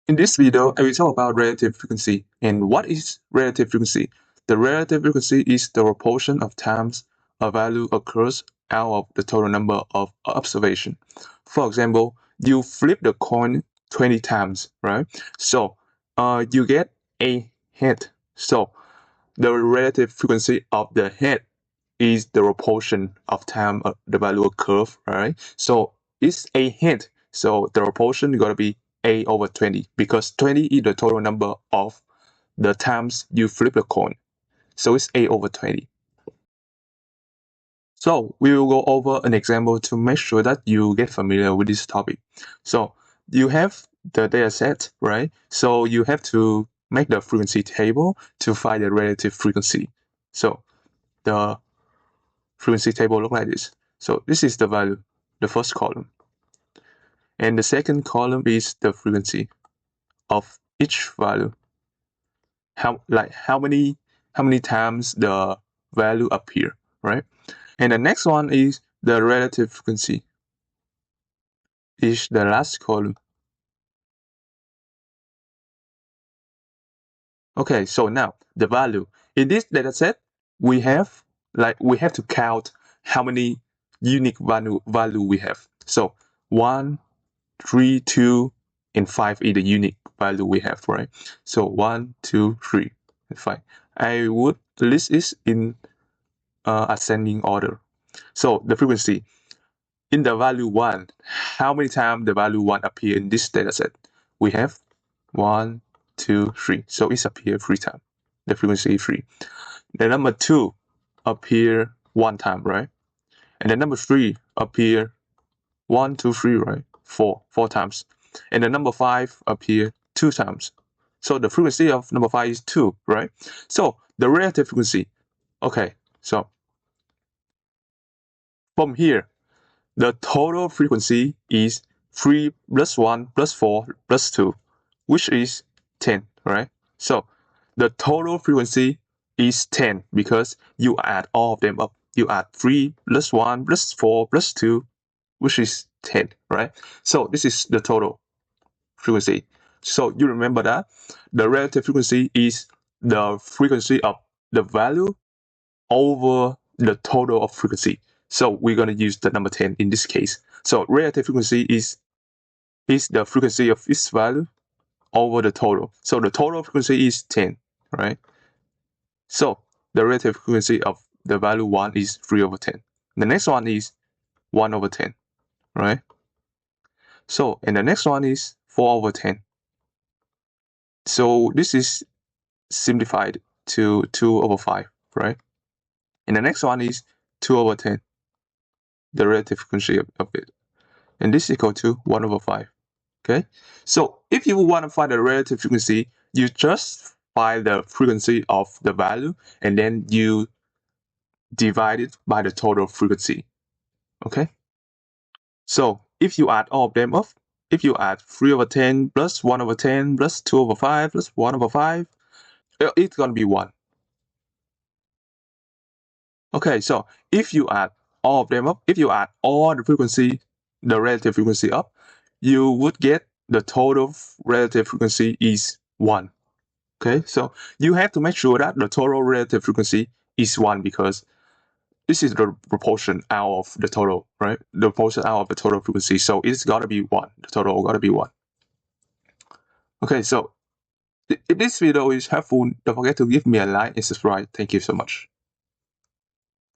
In this video, I will talk about relative frequency. And what is relative frequency? The relative frequency is the proportion of times a value occurs out of the total number of observations. For example, you flip the coin 20 times, right? So you get a head. So the relative frequency of the head is the proportion of time the value occurs, right? So it's a head. So the proportion is going to be a over 20 because 20 is the total number of the times you flip the coin. So it's a over 20. So we will go over an example to make sure that you get familiar with this topic. So you have the data set, right? So you have to make the frequency table to find the relative frequency. So the frequency table look like this. So this is the value, the first column. And the second column is the frequency of each value. How many times the value appear, right? And the next one is the relative frequency. Is the last column. Okay, so now the value. In this data set, we have to count how many unique value we have. So 1, 3, 2, and 5 is the unique value we have, right? So 1, 2, 3, and 5. I would list it in ascending order. So the frequency. In the value 1, how many times the value 1 appear in this data set? We have 1, 2, 3. So it's appear 3 times. The frequency is 3. The number 2 appear 1 time, right? And the number 3 appear 1, 2, 3, right? 4 times. And the number 5 appear 2 times. So the frequency of number 5 is 2, right? So the relative frequency. Okay, so from here, the total frequency is 3 plus 1 plus 4 plus 2, which is 10, right? So the total frequency is 10 because you add all of them up. You add 3 plus 1 plus 4 plus 2, which is 10, right? So this is the total frequency. So you remember that the relative frequency is the frequency of the value over the total of frequency. So we're going to use the number 10 in this case. So relative frequency is the frequency of its value over the total. So the total frequency is 10, right? So the relative frequency of the value 1 is 3 over 10. The next one is 1 over 10, right? So, and the next one is 4 over 10. So this is simplified to 2 over 5, right? And the next one is 2 over 10, the relative frequency of it. And this is equal to 1 over 5. Okay, so if you want to find the relative frequency, you just find the frequency of the value and then you divide it by the total frequency. Okay, so if you add all of them up, if you add 3 over 10 plus 1 over 10 plus 2 over 5 plus 1 over 5, it's going to be 1. Okay, so if you add all of them up, if you add all the frequency, the relative frequency up, you would get the total relative frequency is 1. Okay, so you have to make sure that the total relative frequency is 1 because this is the proportion out of the total, right? The proportion out of the total frequency. So it's got to be 1. The total got to be 1. Okay, so if this video is helpful, don't forget to give me a like and subscribe. Thank you so much.